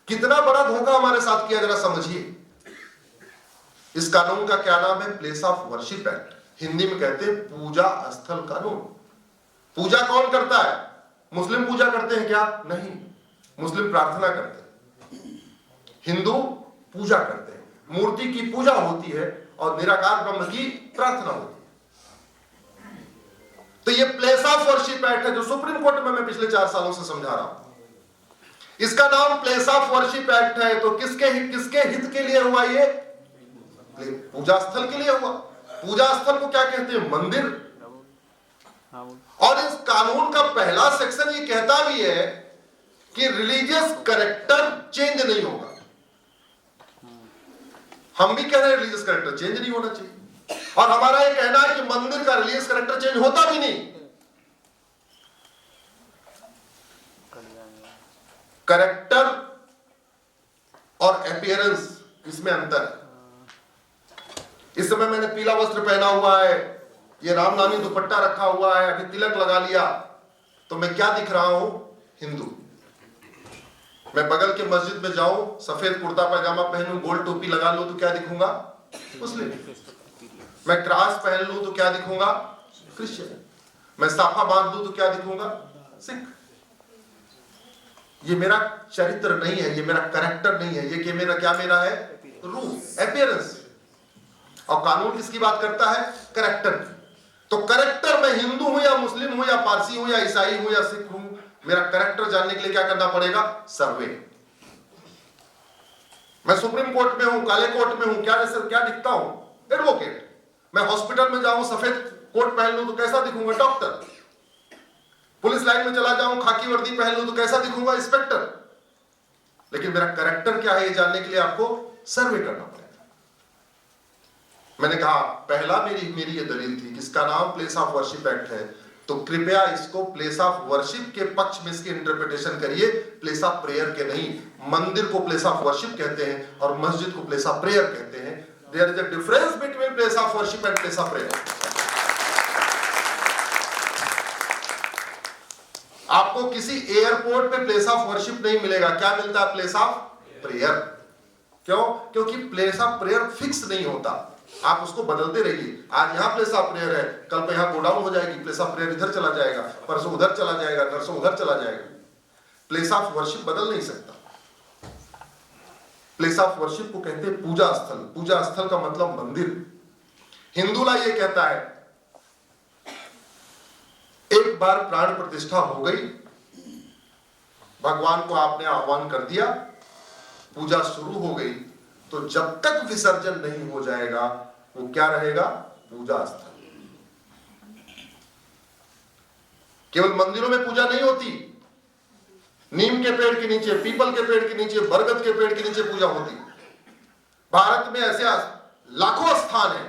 कितना बड़ा धोखा हमारे साथ किया, जरा समझिए। इस कानून का क्या नाम है? Place of worship act. Hindi में कहते हैं पूजा स्थल कानून। पूजा कौन करता है? मुस्लिम पूजा करते हैं क्या? नहीं, मुस्लिम प्रार्थना करते हैं, हिंदू पूजा करते हैं, मूर्ति की पूजा होती है और निराकार ब्रह्म की प्रार्थना होती है। तो ये प्लेस ऑफ वर्शिप एक्ट है जो सुप्रीम कोर्ट में मैं पिछले 4 सालों से समझा रहा हूं। इसका नाम प्लेस ऑफ वर्शिप एक्ट है, तो किसके हित के लिए हुआ? ये पूजा स्थल के लिए हुआ। पूजा स्थल को क्या कहते हैं? मंदिर। और इस कानून का पहला सेक्शन ये कहता भी है कि रिलीजियस कैरेक्टर चेंज नहीं होगा। हम भी कह रहे हैं रिलीजियस कैरेक्टर चेंज नहीं होना चाहिए, और हमारा ये कहना है कि मंदिर का रिलीजियस कैरेक्टर चेंज होता भी नहीं। कैरेक्टर और अपीयरेंस, इसमें अंतर है। इस समय मैंने पीला वस्त्र पहना हुआ है, ये रामनामी दुपट्टा रखा हुआ है, अभी तिलक लगा लिया, तो मैं क्या दिख रहा हूं? हिंदू। मैं बगल के मस्जिद में जाऊं, सफेद कुर्ता पैजामा पहनूं, गोल टोपी लगा लूं, तो क्या दिखूंगा? मुस्लिम। मैं क्रॉस पहन लूं तो क्या दिखूंगा? क्रिश्चियन। मैं साफा बांध दूं तो क्या दिखूंगा? सिख। ये मेरा चरित्र नहीं है, ये मेरा कैरेक्टर नहीं है, ये मेरा है? रूप, अपीयरेंस। और कानून किसकी बात करता है? कैरेक्टर की। तो कैरेक्टर, मैं हिंदू हूं या मुस्लिम हूं या पारसी हूं या ईसाई हूं या सिख हूं, मेरा कैरेक्टर जानने के लिए क्या करना पड़ेगा? सर्वे। मैं सुप्रीम कोर्ट में हूं, काले कोर्ट में हूं, क्या दिखता हूं? एडवोकेट। मैं हॉस्पिटल में जाऊं, सफेद कोट पहन लूं तो कैसा दिखूंगा? डॉक्टर। पुलिस लाइन में चला जाऊं, खाकी वर्दी पहन लूं तो कैसा दिखूंगा? इंस्पेक्टर। लेकिन मेरा कैरेक्टर क्या है, ये जानने के लिए आपको सर्वे करना पड़ेगा। मैंने कहा पहला मेरी ये दलील थी कि इसका नाम प्लेस ऑफ वर्शिप एक्ट है, तो कृपया इसको प्लेस ऑफ वर्शिप के पक्ष में इसकी इंटरप्रिटेशन करिए, प्लेस ऑफ प्रेयर के नहीं। मंदिर को प्लेस ऑफ वर्शिप कहते हैं और मस्जिद को प्लेस ऑफ प्रेयर कहते हैं। There is a difference between place of worship and place of prayer. आपको किसी एयरपोर्ट पे प्लेस ऑफ वर्शिप नहीं मिलेगा, क्या मिलता है? Place of prayer. क्यों? क्योंकि प्लेस ऑफ प्रेयर फिक्स नहीं होता, आप उसको बदलते रहिए। आज यहां प्लेस ऑफ प्रेयर है, कल पे यहां गोडाउन हो जाएगी, प्लेस ऑफ प्रेयर इधर चला जाएगा, परसों उधर चला जाएगा, नरसों उधर चला जाएगा। प्लेस ऑफ वर्शिप बदल नहीं सकता। प्लेस ऑफ वर्शिप को कहते हैं पूजा स्थल। पूजा स्थल का मतलब मंदिर। हिंदूला ये कहता है एक बार प्राण प्रतिष्ठा हो गई, भगवान को आपने आह्वान कर दिया, पूजा शुरू हो गई, तो जब तक विसर्जन नहीं हो जाएगा वो क्या रहेगा? पूजा स्थल। केवल मंदिरों में पूजा नहीं होती, नीम के पेड़ के नीचे, पीपल के पेड़ के नीचे, बरगद के पेड़ के नीचे पूजा होती। भारत में ऐसे लाखों स्थान है,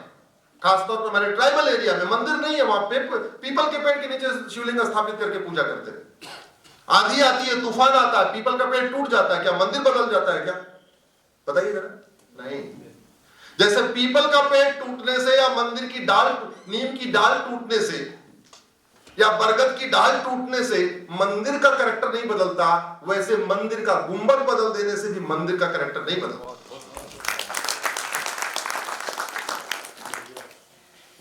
खासतौर पर हमारे ट्राइबल एरिया में मंदिर नहीं है, वहां पे पीपल के पेड़ के नीचे शिवलिंग स्थापित करके पूजा करते हैं। आंधी आती है, तूफान आता है, पीपल का पेड़ टूट जाता है, क्या मंदिर बदल जाता है क्या? बताइए जरा। नहीं। जैसे पीपल का पेड़ टूटने से या मंदिर की डाल, नीम की डाल टूटने से या बरगद की डाल टूटने से मंदिर का कैरेक्टर नहीं बदलता, वैसे मंदिर का गुंबद बदल देने से भी मंदिर का कैरेक्टर नहीं बदलता।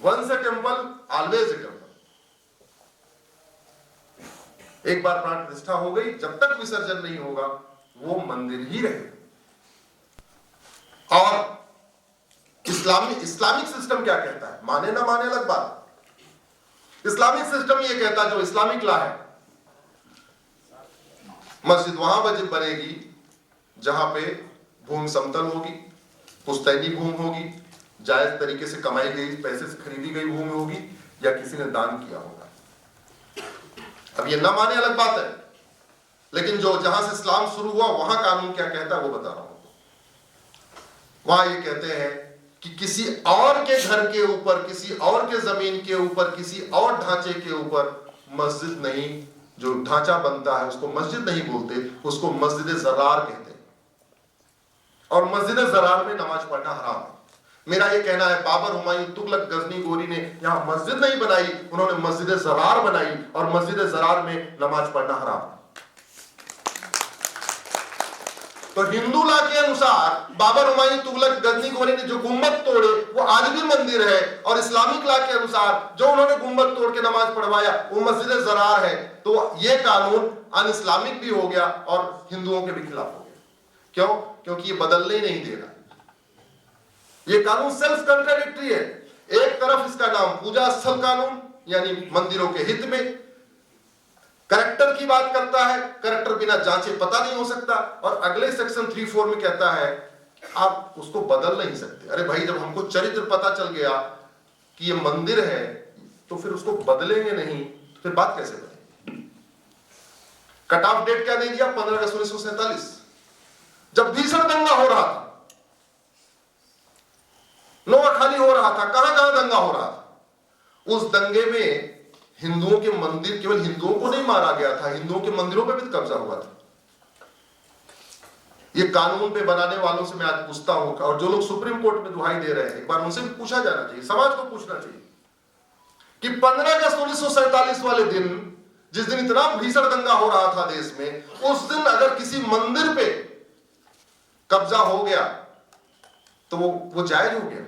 Once a temple always a temple. एक बार प्राण प्रतिष्ठा हो गई, जब तक विसर्जन नहीं होगा वो मंदिर ही रहेगा। और इस्लामिक सिस्टम क्या कहता है? माने ना माने अलग बात। इस्लामिक सिस्टम ये कहता है, जो इस्लामिक लॉ है, मस्जिद वहां बनेगी जहां पे भूमि समतल होगी, पुश्तैनी भूमि होगी, जायज तरीके से कमाई गई पैसे से खरीदी गई भूमि होगी, या किसी ने दान किया होगा। अब ये ना माने अलग बात है, लेकिन जो जहां से इस्लाम शुरू हुआ वहां कानून क्या कहता है वो बता रहा हूं। वहां ये कहते हैं कि किसी और के घर के ऊपर, किसी और के जमीन के ऊपर, किसी और ढांचे के ऊपर मस्जिद नहीं, जो ढांचा बनता है उसको मस्जिद नहीं बोलते, उसको मस्जिद ज़रार कहते हैं। और मस्जिद ज़रार में नमाज पढ़ना हराम है। मेरा ये कहना है, बाबर, हुमायूं, तुगलक, गजनी, गोरी ने यहां मस्जिद नहीं बनाई, उन्होंने मस्जिद ज़रार बनाई, और मस्जिद ज़रार में नमाज पढ़ना हराम है। तो हिंदू लॉ के अनुसार बाबर, हुमायूं, तुगलक, गजनी गोरी ने जो गुम्बद तोड़े वो आज भी मंदिर है, और इस्लामिक लॉ के अनुसार जो उन्होंने गुम्बद तोड़ के नमाज पढ़वाया वो मस्जिद ज़रार है। तो ये कानून अन इस्लामिक भी हो गया और हिंदुओं के भी खिलाफ हो गया। क्यों? क्योंकि ये बदलने ही नहीं दे रहा। ये कानून सेल्फ कंट्राडिक्टरी है। एक तरफ इसका नाम पूजा स्थल कानून यानी मंदिरों के हित में करेक्टर की बात करता है, करेक्टर बिना जांचे पता नहीं हो सकता, और अगले सेक्शन 3(4) में कहता है आप उसको बदल नहीं सकते। अरे भाई, जब हमको चरित्र पता चल गया कि ये मंदिर है तो फिर उसको बदलेंगे नहीं तो फिर बात कैसे बनेगी? कट ऑफ डेट क्या दे दिया? 15 अगस्त 1947, जब भीषण दंगा हो रहा था, नोआखाली हो रहा था, कहां कहां दंगा हो रहा था। उस दंगे में हिंदुओं के मंदिर, केवल हिंदुओं को नहीं मारा गया था, हिंदुओं के मंदिरों पे भी कब्जा हुआ था। ये कानून पे बनाने वालों से मैं आज पूछता हूं, और जो लोग सुप्रीम कोर्ट में दुहाई दे रहे हैं, एक बार उनसे भी पूछा जाना चाहिए, समाज को पूछना चाहिए कि 15 अगस्त 1947 वाले दिन, जिस दिन इतना भीषण दंगा हो रहा था देश में, उस दिन अगर किसी मंदिर पे कब्जा हो गया तो वो जायज हो गया।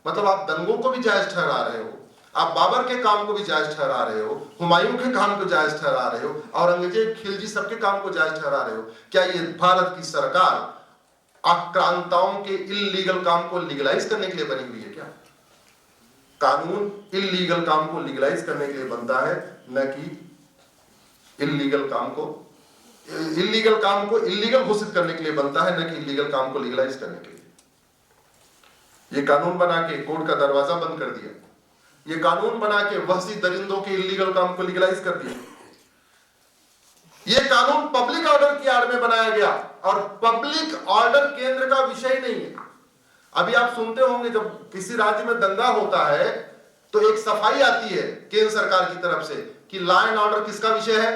मतलब आप दंगों को भी जायज ठहरा रहे हो, आप बाबर के काम को भी जायज ठहरा रहे हो, हुमायूं के काम को जायज ठहरा रहे हो, औरंगजेब, खिलजी सबके काम को जायज ठहरा रहे हो। क्या ये भारत की सरकार आक्रांताओं के इल्लीगल काम को लीगलाइज करने के लिए बनी हुई है क्या? कानून इल्लीगल काम को लीगलाइज करने के लिए बनता है, न कि इल्लीगल काम को इल्लीगल घोषित करने के लिए बनता है, न कि इल्लीगल काम को लीगलाइज करने के लिए। ये कानून बना के कोर्ट का दरवाजा बंद कर दिया। ये कानून बना के वहशी दरिंदों के इल्लीगल काम को लीगलाइज कर दिया। ये कानून पब्लिक ऑर्डर की आड़ में बनाया गया, और पब्लिक ऑर्डर केंद्र का विषय नहीं है। अभी आप सुनते होंगे जब किसी राज्य में दंगा होता है तो एक सफाई आती है केंद्र सरकार की तरफ से कि लॉ एंड ऑर्डर किसका विषय है?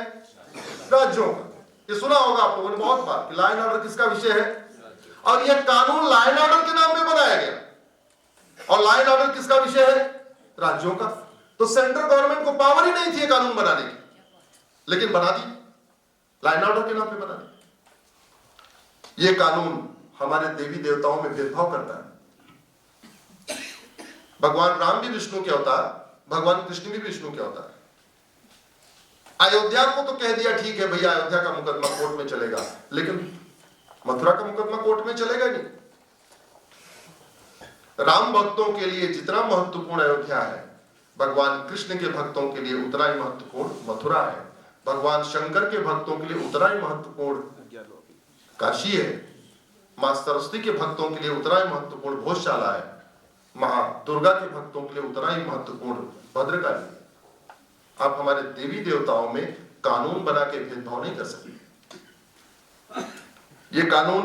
राज्यों का। ये सुना होगा आप लोगों ने बहुत बार कि लॉ एंड ऑर्डर किसका विषय है, और यह कानून लॉ एंड ऑर्डर के नाम पे बनाया गया, और लॉ एंड ऑर्डर किसका विषय है? राज्यों का। तो सेंट्रल गवर्नमेंट को पावर ही नहीं थी कानून बनाने की, लेकिन बना दी, लॉ एंड ऑर्डर के नाम पे बना दी। ये कानून हमारे देवी देवताओं में भेदभाव करता है। भगवान राम भी विष्णु के अवतार, भगवान कृष्ण भी विष्णु के अवतार। अयोध्या को तो कह दिया ठीक है भैया, अयोध्या का मुकदमा कोर्ट में चलेगा, लेकिन मथुरा का मुकदमा कोर्ट में चलेगा नहीं। राम भक्तों के लिए जितना महत्वपूर्ण अयोध्या है, भगवान कृष्ण के भक्तों के लिए उतना ही महत्वपूर्ण मथुरा है। भगवान शंकर के भक्तों के लिए उतना ही महत्वपूर्ण काशी है। मां सरस्वती के भक्तों के लिए उतना ही महत्वपूर्ण भोजशाला है। मां दुर्गा के भक्तों के लिए उतना ही महत्वपूर्ण भद्रकाली है। आप हमारे देवी देवताओं में कानून बना के भेदभाव नहीं कर सकते। ये कानून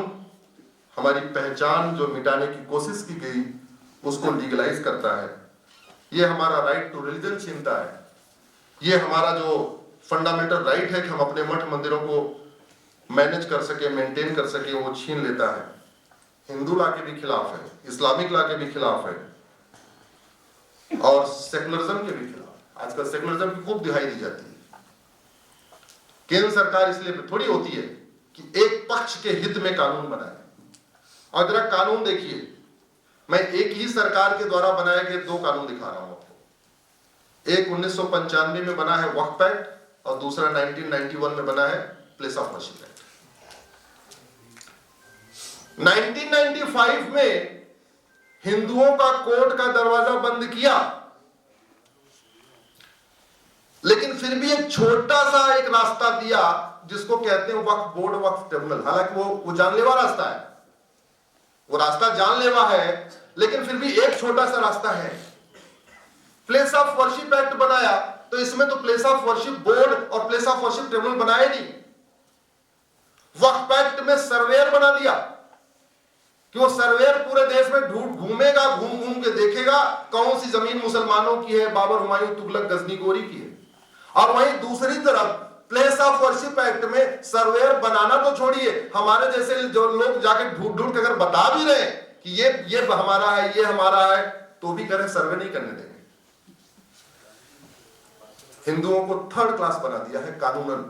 हमारी पहचान जो मिटाने की कोशिश की गई उसको लीगलाइज करता है। ये हमारा राइट टू रिलीजन छीनता है। ये हमारा जो फंडामेंटल राइट है कि हम अपने मठ मंदिरों को मैनेज कर सके, मेंटेन कर सके, वो छीन लेता है। हिंदू लॉ के भी खिलाफ है, इस्लामिक लॉ के भी खिलाफ है, और सेकुलरिज्म के भी खिलाफ। आजकल सेकुलरिज्म की खूब दिहाई दी जाती है। केंद्र सरकार इसलिए थोड़ी होती है कि एक पक्ष के हित में कानून बनाए। और जरा कानून देखिए, मैं एक ही सरकार के द्वारा बनाए गए दो कानून दिखा रहा हूं आपको। एक 1995 में बना है वक्फ एक्ट, और दूसरा 1991 में बना है प्लेस ऑफ वर्शिप एक्ट। 1995 में हिंदुओं का कोर्ट का दरवाजा बंद किया, लेकिन फिर भी एक छोटा सा एक रास्ता दिया जिसको कहते हैं वक्फ बोर्ड, वक्फ ट्रिब्यूनल। हालांकि वो जानलेवा रास्ता है, वो रास्ता जानलेवा है, लेकिन फिर भी एक छोटा सा रास्ता है। प्लेस ऑफ वर्शिप एक्ट बनाया तो इसमें तो प्लेस ऑफ वर्शिप बोर्ड और प्लेस ऑफ वर्शिप ट्रिब्यूनल बनाए नहीं। वक्फ एक्ट में सर्वेयर बना दिया कि वो सर्वेयर पूरे देश में घूमेगा, घूम घूम के देखेगा कौन सी जमीन मुसलमानों की है, बाबर, हुमायूं, तुगलक, गजनी गोरी की है। और वहीं दूसरी तरफ प्लेस ऑफ वर्शिप एक्ट में सर्वेयर बनाना तो छोड़िए, हमारे जैसे जो लोग जाके ढूंढ ढूंढ के अगर बता भी रहे कि ये हमारा है, ये हमारा है, तो भी करें, सर्वे नहीं करने देंगे। हिंदुओं को थर्ड क्लास बना दिया है कानूनन।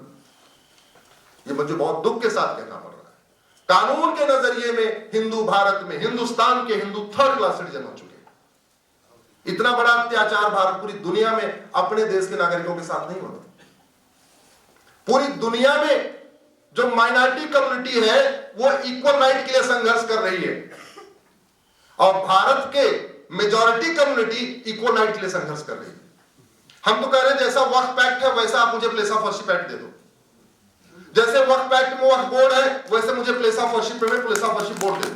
ये मुझे बहुत दुख के साथ कहना पड़ रहा है। कानून के नजरिए में हिंदू भारत में, हिंदुस्तान के हिंदू थर्ड क्लास सिटीजन हो चुके हैं। इतना बड़ा अत्याचार भारत पूरी दुनिया में अपने देश के नागरिकों के साथ नहीं होता। पूरी दुनिया में जो माइनॉरिटी कम्युनिटी है वो इक्वल राइट के लिए संघर्ष कर रही है, और भारत के मेजॉरिटी कम्युनिटी इक्वल राइट के लिए संघर्ष कर रही है। हम तो कह रहे हैं जैसा वक्फ एक्ट है वैसा आप मुझे place of worship act they दो, जैसे वक्फ एक्ट में वक्फ बोर्ड है वैसे मुझे प्लेस ऑफ वर्शिप में प्लेस ऑफ वर्शिप बोर्ड दे दो,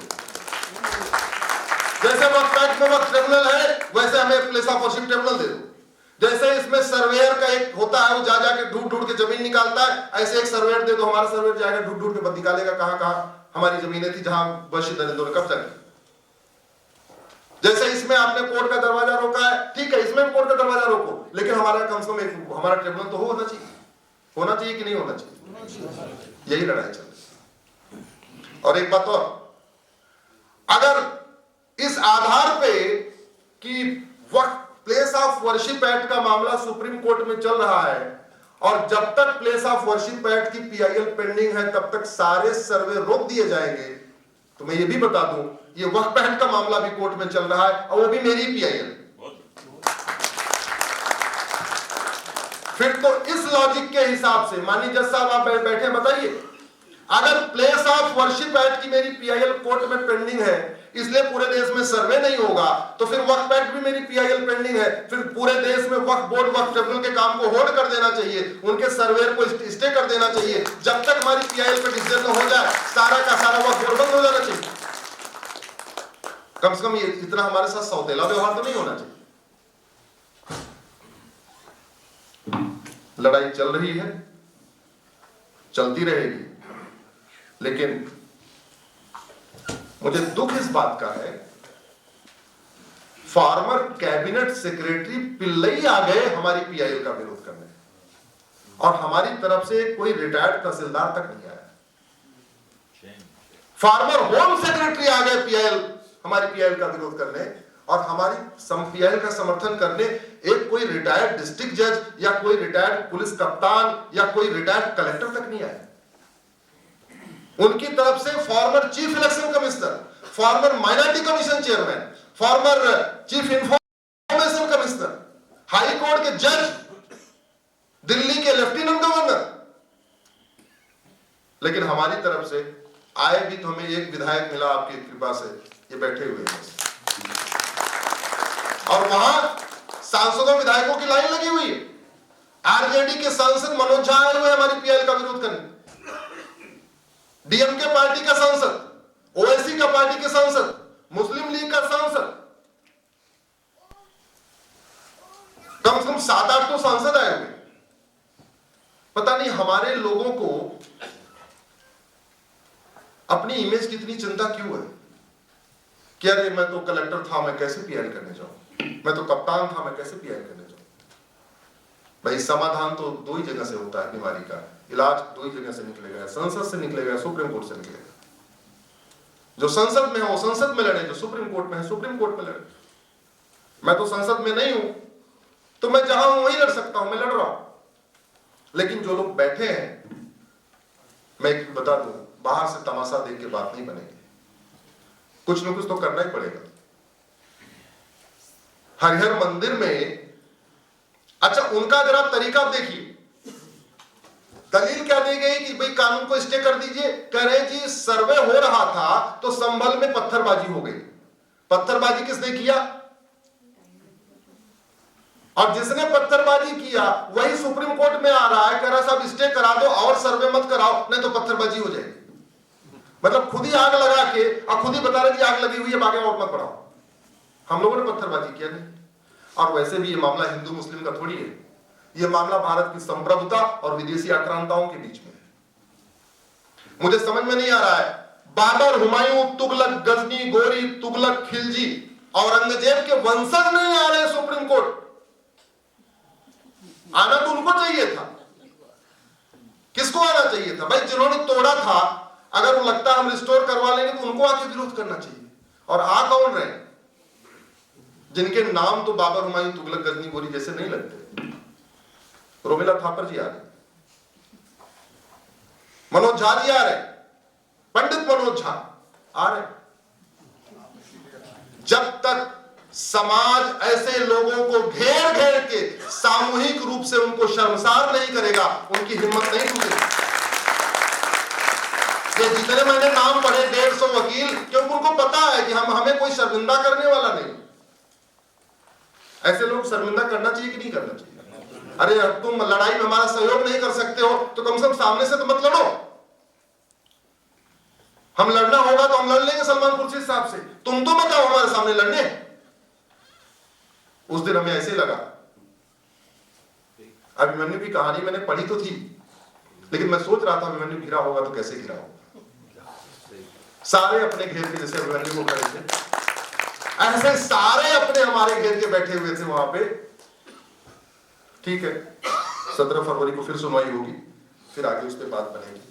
जैसे वक्फ एक्ट में वक्फ ट्रिब्यूनल है वैसे हमें प्लेस ऑफ वर्शिप ट्रिब्यूनल दे दो, जैसे इसमें सर्वेयर का एक होता है वो जा जाके ढूंढ ढूंढ के जमीन निकालता है, ऐसे एक सर्वेयर दे दो, हमारा सर्वेयर जाएगा ढूंढ ढूंढ के निकालेगा कहां कहां हमारी जमीनें थी जहां वर्षी दरिंदों ने कब्जा किया। जैसे इसमें आपने कोर्ट का दरवाजा रोका है, ठीक है इसमें कोर्ट का दरवाजा रोको, लेकिन हमारा कम से कम एक हमारा ट्रिब्यूनल तो होना चाहिए कि नहीं होना चाहिए। यही लड़ाई चल रही है। और एक बात और, अगर इस आधार पे कि वक्त प्लेस ऑफ वर्शिप एक्ट का मामला सुप्रीम कोर्ट में चल रहा है और जब तक प्लेस ऑफ वर्शिप एक्ट की पीआईएल पेंडिंग है तब तक सारे सर्वे रोक दिए जाएंगे, तो मैं ये भी बता दूं ये वक्फ एक्ट का मामला भी कोर्ट में चल रहा है और वो भी मेरी पीआईएल। फिर तो इस लॉजिक के हिसाब से माननीय जज साहब आप बैठे बताइए, अगर प्लेस ऑफ वर्शिप एक्ट की मेरी पीआईएल कोर्ट में पेंडिंग है इसलिए पूरे देश में सर्वे नहीं होगा, तो फिर वक्फ एक्ट भी मेरी पीआईएल पेंडिंग है, फिर पूरे देश में वक्फ बोर्ड वक्फ ट्रिब्यूनल के काम को होल्ड कर देना चाहिए, उनके सर्वे को स्टे कर देना चाहिए, जब तक हमारी पीआईएल पे डिसीजन हो जाए सारा का सारा वक्फ बोर्ड बंद हो जाना चाहिए। कम से कम ये इतना हमारे साथ सौतेला व्यवहार तो नहीं होना चाहिए। लड़ाई चल रही है, चलती रहेगी, लेकिन मुझे दुख इस बात का है फॉर्मर कैबिनेट सेक्रेटरी पिल्लई आ गए हमारी पीआईएल का विरोध करने, और हमारी तरफ से कोई रिटायर्ड तहसीलदार तक नहीं आया। फॉर्मर होम सेक्रेटरी आ गए पीआईएल हमारी पीआईएल का विरोध करने, और हमारी पीआईएल का समर्थन करने एक कोई रिटायर्ड डिस्ट्रिक्ट जज या कोई रिटायर्ड पुलिस कप्तान या कोई रिटायर्ड कलेक्टर तक नहीं आया। उनकी तरफ से former chief election commissioner, farmer minority commission chairman, former chief information commissioner, high court के जज, दिल्ली के लेफ्टिनेंट गवर्नर, लेकिन हमारी तरफ से आए भी तो हमें एक विधायक मिला आपकी कृपा से, ये बैठे हुए हैं, और वहां सांसदों विधायकों की लाइन लगी हुई है। आरजेडी के सांसद मनोज झा आए हुए हमारी पीआईएल का विरोध करने, डीएमके पार्टी का सांसद, ओवैसी का पार्टी के सांसद, मुस्लिम लीग का सांसद, कम से कम 7-8 तो सांसद आए हुए। पता नहीं हमारे लोगों को अपनी इमेज की इतनी चिंता क्यों है कि अरे मैं तो कलेक्टर था मैं कैसे पीआईएल करने जाऊं, मैं तो कप्तान था मैं कैसे पीआईएल करने जाऊं। भाई समाधान तो दो ही जगह से होता है, बीमारी का इलाज दो ही जगह से निकलेगा, संसद से निकलेगा, सुप्रीम कोर्ट से निकलेगा। जो संसद में है वो संसद में लड़े, जो सुप्रीम कोर्ट में है सुप्रीम कोर्ट में लड़े। मैं तो संसद में नहीं हूं तो मैं जहां हूं वहीं लड़ सकता हूं, मैं लड़ रहा हूं। लेकिन जो लोग बैठे हैं, मैं एक बता दूं, बाहर से तमाशा देख के बात नहीं बनेगी, कुछ न कुछ तो करना ही पड़ेगा। हरिहर मंदिर में, अच्छा उनका जरा तरीका देखिए, दलील क्या दी गई कि भाई कानून को स्टे कर दीजिए, कह रहे जी सर्वे हो रहा था तो संभल में पत्थरबाजी हो गई। पत्थरबाजी किसने किया? और जिसने पत्थरबाजी किया वही सुप्रीम कोर्ट में आ रहा है, कह रहा साहब स्टे करा दो और सर्वे मत कराओ, नहीं तो पत्थरबाजी हो जाएगी। मतलब खुद ही आग लगा के और खुद ही बता रहे कि आग लगी हुई है, बाकी और मत बढ़ाओ। हम लोगों ने पत्थरबाजी किया नहीं। और वैसे भी ये मामला हिंदू मुस्लिम का थोड़ी है, ये मामला भारत की संप्रभुता और विदेशी आक्रांताओं के बीच में है। मुझे समझ में नहीं आ रहा है, बाबर, हुमायूं, तुगलक, गजनी, गोरी, तुगलक, खिलजी, औरंगजेब के वंशज नहीं आ रहे सुप्रीम कोर्ट। आना तो उनको चाहिए था। किसको आना चाहिए था? भाई जिन्होंने तोड़ा था, अगर वो लगता है हम रिस्टोर करवा लेंगे तो उनको आके विरोध करना चाहिए। और आ कौन रहे? जिनके नाम तो बाबर, हुमायूं, तुगलक, गजनी, गोरी जैसे नहीं लगते। रोमिला थापर जी आ रहे, मनोज झा जी आ रहे, पंडित मनोज मनोज झा आ रहे। जब तक समाज ऐसे लोगों को घेर घेर के सामूहिक रूप से उनको शर्मसार नहीं करेगा, उनकी हिम्मत नहीं टूटेगी। ये जितने मैंने नाम पढ़े 150 वकील, क्योंकि उनको पता है कि हमें कोई शर्मिंदा करने वाला नहीं। ऐसे लोग शर्मिंदा करना चाहिए कि नहीं करना चाहिए? अरे तुम लड़ाई में हमारा सहयोग नहीं कर सकते हो तो कम से कम सामने से तो मत लड़ो। हम लड़ना होगा तो हम लड़ लेंगे सलमान खुर्शीद साहब से, तुम तो मत आओ हमारे सामने लड़ने। उस दिन हमें ऐसे लगा, अभिमन्यु की कहानी मैंने पढ़ी तो थी, लेकिन मैं सोच रहा था अभिमन्यु घिरा होगा तो कैसे घिरा होगा। सारे अपने घेर के, जैसे अभिमन्यु को खड़े थे ऐसे सारे अपने हमारे घेर के बैठे हुए थे वहां पे। ठीक है, 17 फरवरी को फिर सुनवाई होगी, फिर आगे उस पर बात बनेगी।